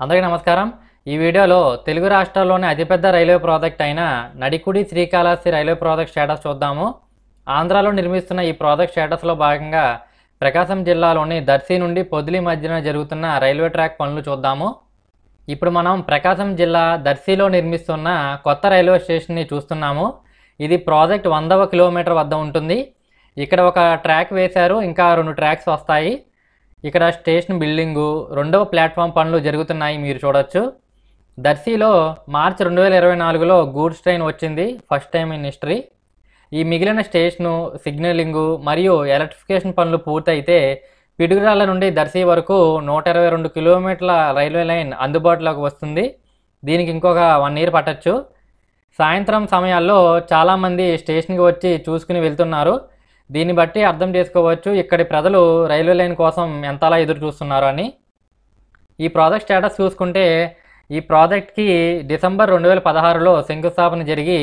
అందరికీ నమస్కారం। ఈ వీడియోలో తెలుగు రాష్ట్రాల్లోని అతిపెద్ద రైల్వే ప్రాజెక్ట్ అయిన Nadikudi Srikalahasti railway project status చూద్దాము। ఆంధ్రాలో నిర్మిస్తున్న ఈ ప్రాజెక్ట్ స్టేటస్లో భాగంగా ప్రకాశం జిల్లాలోని దర్శి నుండి పొదిలి మధ్యన జరుగుతున్న రైల్వే ట్రాక్ పనులు చూద్దాము। ఇప్పుడు మనం ప్రకాశం జిల్లా దర్శిలో నిర్మిస్తున్న కొత్త రైల్వే స్టేషన్ని చూస్తున్నాము। ఇది ప్రాజెక్ట్ 100వ కిలోమీటర్ వద్ద ఉంటుంది। ఇక్కడ ఒక ట్రాక్ వేశారు, ఇంకా 2 ట్రాక్స్ వస్తాయి। ఇక్కడ స్టేషన్ బిల్డింగు, రెండవ ప్లాట్ఫామ్ పనులు జరుగుతున్నాయి, మీరు చూడొచ్చు। దర్శిలో మార్చి 2024లో గూడ్స్ ట్రైన్ వచ్చింది, ఫస్ట్ టైం ఇన్ హిస్టరీ। ఈ మిగిలిన స్టేషను, సిగ్నలింగు మరియు ఎలక్ట్రిఫికేషన్ పనులు పూర్తయితే పిడుగురాళ్ళ నుండి దర్శి వరకు 122 కిలోమీటర్ల రైల్వే లైన్ అందుబాటులోకి వస్తుంది। దీనికి ఇంకొక 1 ఇయర్ పట్టచ్చు। సాయంత్రం సమయాల్లో చాలామంది స్టేషన్కి వచ్చి చూసుకుని వెళ్తున్నారు। దీన్ని బట్టి అర్థం చేసుకోవచ్చు ఇక్కడి ప్రజలు రైల్వే లైన్ కోసం ఎంతలా ఎదురు చూస్తున్నారు అని। ఈ ప్రాజెక్ట్ స్టేటస్ చూసుకుంటే ఈ ప్రాజెక్ట్కి డిసెంబర్ 2016లో శంకుస్థాపన జరిగి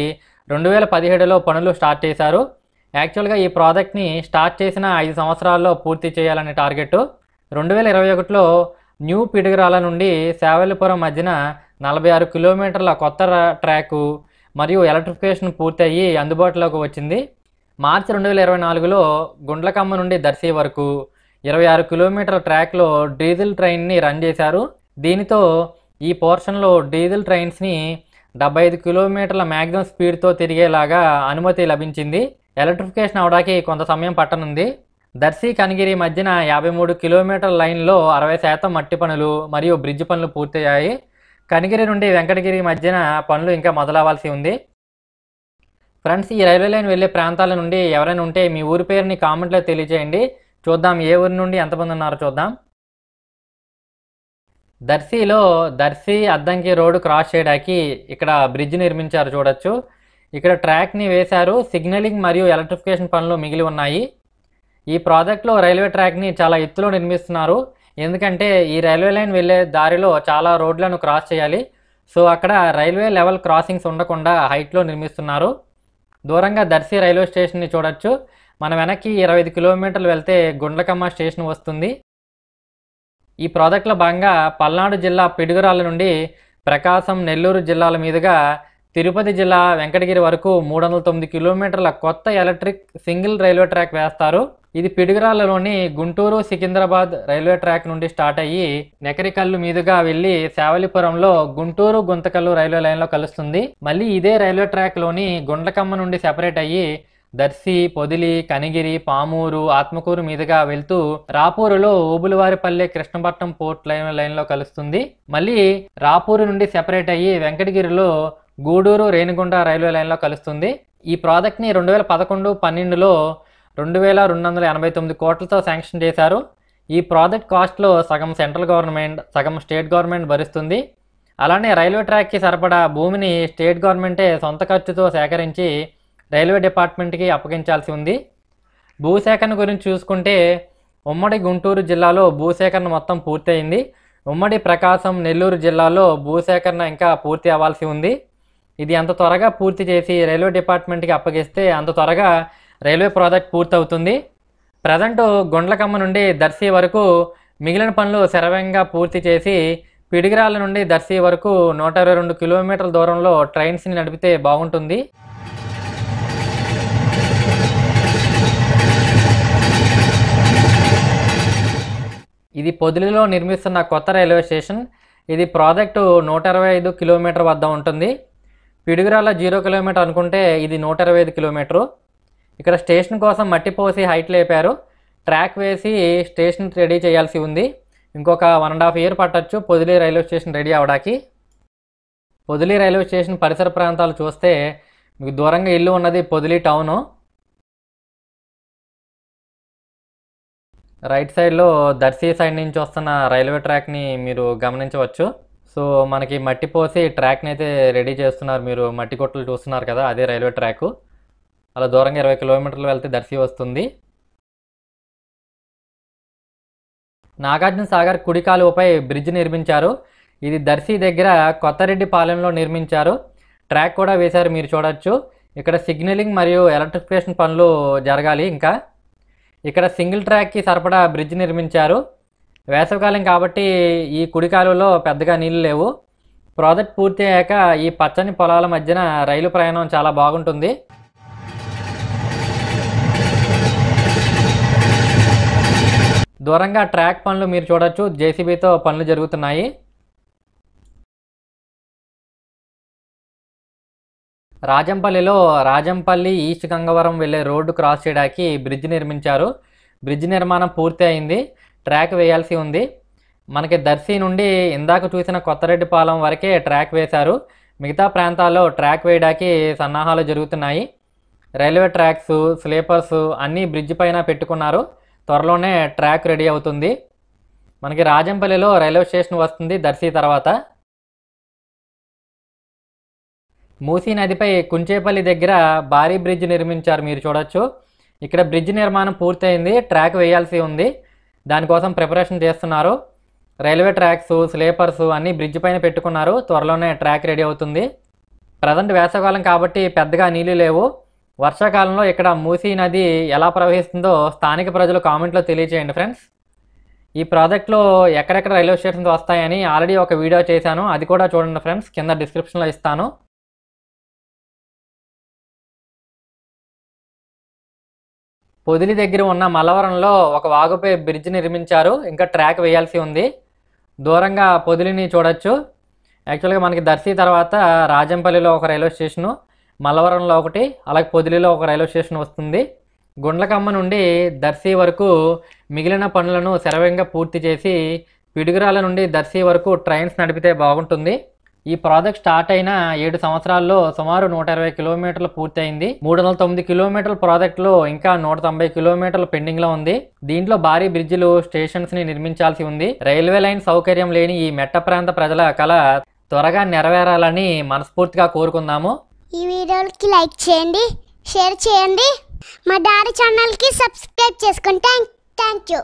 2017లో పనులు స్టార్ట్ చేశారు। యాక్చువల్గా ఈ ప్రాజెక్ట్ని స్టార్ట్ చేసిన 5 సంవత్సరాల్లో పూర్తి చేయాలనే టార్గెట్। 2021లో న్యూ పిడుగురాళ్ళ నుండి శావల్లిపురం మధ్యన 46 కిలోమీటర్ల కొత్త ట్రాకు మరియు ఎలక్ట్రిఫికేషన్ పూర్తయ్యి అందుబాటులోకి వచ్చింది। మార్చి 2024లో గుండ్లకమ్మ నుండి దర్శి వరకు 26 కిలోమీటర్ల ట్రాక్లో డీజిల్ ట్రైన్ని రన్ చేశారు। దీనితో ఈ పోర్షన్లో డీజిల్ ట్రైన్స్ని 75 కిలోమీటర్ల మ్యాక్సిమం స్పీడ్తో తిరిగేలాగా అనుమతి లభించింది। ఎలక్ట్రిఫికేషన్ అవడానికి కొంత సమయం పట్టనుంది। దర్శి కనిగిరి మధ్యన 53 కిలోమీటర్ల లైన్లో 60% మట్టి పనులు మరియు బ్రిడ్జ్ పనులు పూర్తయ్యాయి। కనిగిరి నుండి వెంకటగిరి మధ్యన పనులు ఇంకా మొదలవ్వాల్సి ఉంది। ఫ్రెండ్స్, ఈ రైల్వే లైన్ వెళ్ళే ప్రాంతాల నుండి ఎవరైనా ఉంటే మీ ఊరి పేరుని కామెంట్లో తెలియజేయండి, చూద్దాం ఏ ఊరి నుండి ఎంతమంది ఉన్నారో చూద్దాం। దర్శిలో దర్శి అద్దంకి రోడ్డు క్రాస్ చేయడానికి ఇక్కడ బ్రిడ్జ్ నిర్మించారు, చూడొచ్చు। ఇక్కడ ట్రాక్ని వేశారు, సిగ్నలింగ్ మరియు ఎలక్ట్రిఫికేషన్ పనులు మిగిలి ఉన్నాయి। ఈ ప్రాజెక్ట్లో రైల్వే ట్రాక్ని చాలా ఎత్తులో నిర్మిస్తున్నారు, ఎందుకంటే ఈ రైల్వే లైన్ వెళ్ళే దారిలో చాలా రోడ్లను క్రాస్ చేయాలి। సో అక్కడ రైల్వే లెవెల్ క్రాసింగ్స్ ఉండకుండా హైట్లో నిర్మిస్తున్నారు। దూరంగా దర్శి రైల్వే స్టేషన్ని చూడొచ్చు। మన వెనక్కి 25 కిలోమీటర్లు వెళ్తే గుండ్లకమ్మ స్టేషన్ వస్తుంది। ఈ ప్రాజెక్టులో భాగంగా పల్నాడు జిల్లా పిడుగురాళ్ళ నుండి ప్రకాశం, నెల్లూరు జిల్లాల మీదుగా తిరుపతి జిల్లా వెంకటగిరి వరకు 309 కిలోమీటర్ల కొత్త ఎలక్ట్రిక్ సింగిల్ రైల్వే ట్రాక్ వేస్తారు। ఇది పిడుగురాళ్ళలోని గుంటూరు సికింద్రాబాద్ రైల్వే ట్రాక్ నుండి స్టార్ట్ అయ్యి నెకరికల్లు మీదుగా వెళ్ళి శావల్లిపురంలో గుంటూరు గుంతకల్లు రైల్వే లైన్లో కలుస్తుంది। మళ్ళీ ఇదే రైల్వే ట్రాక్లోని గుండ్లకమ్మ నుండి సెపరేట్ అయ్యి దర్శి, పొదిలి, కనిగిరి, పామూరు, ఆత్మకూరు మీదుగా వెళ్తూ రాపూరులో ఊబులవారిపల్లె కృష్ణపట్నం పోర్ట్ లైన్లో కలుస్తుంది। మళ్ళీ రాపూరు నుండి సెపరేట్ అయ్యి వెంకటగిరిలో గూడూరు, రేణిగుంట రైల్వే లైన్లో కలుస్తుంది। ఈ ప్రాజెక్ట్ని 2011-12లో 2289 కోట్లతో శాంక్షన్ చేశారు। ఈ ప్రాజెక్ట్ కాస్ట్లో సగం సెంట్రల్ గవర్నమెంట్, సగం స్టేట్ గవర్నమెంట్ భరిస్తుంది। అలానే రైల్వే ట్రాక్కి సరిపడా భూమిని స్టేట్ గవర్నమెంటే సొంత ఖర్చుతో సేకరించి రైల్వే డిపార్ట్మెంట్కి అప్పగించాల్సి ఉంది। భూసేకరణ గురించి చూసుకుంటే ఉమ్మడి గుంటూరు జిల్లాలో భూసేకరణ మొత్తం పూర్తయింది। ఉమ్మడి ప్రకాశం, నెల్లూరు జిల్లాలో భూసేకరణ ఇంకా పూర్తి అవ్వాల్సి ఉంది। ఇది ఎంత త్వరగా పూర్తి చేసి రైల్వే డిపార్ట్మెంట్కి అప్పగిస్తే అంత త్వరగా రైల్వే ప్రాజెక్ట్ పూర్తవుతుంది। ప్రజెంట్ గుండ్లకమ్మ నుండి దర్శి వరకు మిగిలిన పనులు శరవేగంగా పూర్తి చేసి పిడుగురాళ్ళ నుండి దర్శి వరకు 122 కిలోమీటర్ల దూరంలో ట్రైన్స్ని నడిపితే బాగుంటుంది। ఇది పొదిలిలో నిర్మిస్తున్న కొత్త రైల్వే స్టేషన్। ఇది ప్రాజెక్టు 125 కిలోమీటర్ వద్ద ఉంటుంది। పిడుగురాళ్ళ 0 కిలోమీటర్ అనుకుంటే ఇది 125 కిలోమీటరు। ఇక్కడ స్టేషన్ కోసం మట్టి పోసి హైట్ లేపారు, ట్రాక్ వేసి స్టేషన్ రెడీ చేయాల్సి ఉంది। ఇంకొక 1.5 ఇయర్ పట్టచ్చు పొదిలి రైల్వే స్టేషన్ రెడీ అవడానికి। పొదిలి రైల్వే స్టేషన్ పరిసర ప్రాంతాలు చూస్తే మీకు దూరంగా ఇల్లు ఉన్నది పొదిలి టౌను। రైట్ సైడ్లో దర్శి సైడ్ నుంచి వస్తున్న రైల్వే ట్రాక్ని మీరు గమనించవచ్చు। సో మనకి మట్టి పోసి ట్రాక్ని అయితే రెడీ చేస్తున్నారు, మీరు మట్టి కొట్లు చూస్తున్నారు కదా, అదే రైల్వే ట్రాకు। అలా దూరంగా 20 కిలోమీటర్లు వెళ్తే దర్శి వస్తుంది। నాగార్జున సాగర్ కుడి కాలువపై బ్రిడ్జ్ నిర్మించారు। ఇది దర్శి దగ్గర కొత్తరెడ్డిపాలెంలో నిర్మించారు, ట్రాక్ కూడా వేశారు, మీరు చూడొచ్చు। ఇక్కడ సిగ్నలింగ్ మరియు ఎలక్ట్రిఫికేషన్ పనులు జరగాలి ఇంకా। ఇక్కడ సింగిల్ ట్రాక్కి సరిపడా బ్రిడ్జ్ నిర్మించారు। వేసవికాలం కాబట్టి ఈ కుడి కాలువలో పెద్దగా నీళ్లు లేవు. ప్రాజెక్ట్ పూర్తి అయ్యాక ఈ పచ్చని పొలాల మధ్యన రైలు ప్రయాణం చాలా బాగుంటుంది. దూరంగా ట్రాక్ పనులు మీరు చూడొచ్చు, జేసీబీతో పనులు జరుగుతున్నాయి. రాజంపల్లిలో రాజంపల్లి ఈస్ట్ గంగవరం వెళ్ళే రోడ్డు క్రాస్ చేయడానికి బ్రిడ్జ్ నిర్మించారు. బ్రిడ్జ్ నిర్మాణం పూర్తి అయింది, ట్రాక్ వేయాల్సి ఉంది. మనకి దర్శి నుండి ఇందాక చూసిన కొత్తరెడ్డిపాలెం వరకే ట్రాక్ వేశారు. మిగతా ప్రాంతాల్లో ట్రాక్ వేయడానికి సన్నాహాలు జరుగుతున్నాయి. రైల్వే ట్రాక్స్, స్లీపర్స్ అన్నీ బ్రిడ్జ్ పైన పెట్టుకున్నారు. త్వరలోనే ట్రాక్ రెడీ అవుతుంది. మనకి రాజంపల్లిలో రైల్వే స్టేషన్ వస్తుంది దర్శి తర్వాత. మూసీ నదిపై కుంచేపల్లి దగ్గర భారీ బ్రిడ్జ్ నిర్మించారు, మీరు చూడొచ్చు. ఇక్కడ బ్రిడ్జ్ నిర్మాణం పూర్తయింది, ట్రాక్ వేయాల్సి ఉంది. దానికోసం ప్రిపరేషన్ చేస్తున్నారు. రైల్వే ట్రాక్స్, స్లీపర్స్ అన్నీ బ్రిడ్జ్ పైన పెట్టుకున్నారు. త్వరలోనే ట్రాక్ రెడీ అవుతుంది. ప్రజెంట్ వేసవికాలం కాబట్టి పెద్దగా నీళ్ళు లేవు. వర్షాకాలంలో ఇక్కడ మూసీ నది ఎలా ప్రవహిస్తుందో స్థానిక ప్రజలు కామెంట్లో తెలియజేయండి ఫ్రెండ్స్. ఈ ప్రాజెక్ట్లో ఎక్కడెక్కడ రైల్వే స్టేషన్స్ వస్తాయని ఆల్రెడీ ఒక వీడియో చేశాను, అది కూడా చూడండి ఫ్రెండ్స్, కింద డిస్క్రిప్షన్లో ఇస్తాను. పొదిలి దగ్గర ఉన్న మల్లవరంలో ఒక వాగుపై బ్రిడ్జ్ నిర్మించారు, ఇంకా ట్రాక్ వేయాల్సి ఉంది. దూరంగా పొదిలిని చూడొచ్చు. యాక్చువల్గా మనకి దర్శి తర్వాత రాజంపల్లిలో ఒక రైల్వే స్టేషను, మల్లవరంలో ఒకటి, అలాగే పొదిలిలో ఒక రైల్వే స్టేషన్ వస్తుంది. గుండ్లకమ్మ నుండి దర్శి వరకు మిగిలిన పనులను శరవేగంగా పూర్తి చేసి పిడుగురాల నుండి దర్శి వరకు ట్రైన్స్ నడిపితే బాగుంటుంది. ఈ ప్రాజెక్ట్ స్టార్ట్ అయిన 7 సంవత్సరాల్లో సుమారు 120 కిలోమీటర్లు పూర్తయింది. 309 కిలోమీటర్ల ప్రాజెక్టులో ఇంకా 190 కిలోమీటర్లు పెండింగ్లో ఉంది. దీంట్లో భారీ బ్రిడ్జిలు, స్టేషన్స్ని నిర్మించాల్సి ఉంది. రైల్వే లైన్ సౌకర్యం లేని ఈ మెట్ట ప్రాంత ప్రజల కళ త్వరగా నెరవేరాలని మనస్ఫూర్తిగా కోరుకుందాము. ఈ వీడియోకి లైక్ చేయండి, షేర్ చేయండి, మా డాడీ ఛానల్కి సబ్స్క్రైబ్ చేసుకోండి. Thank you.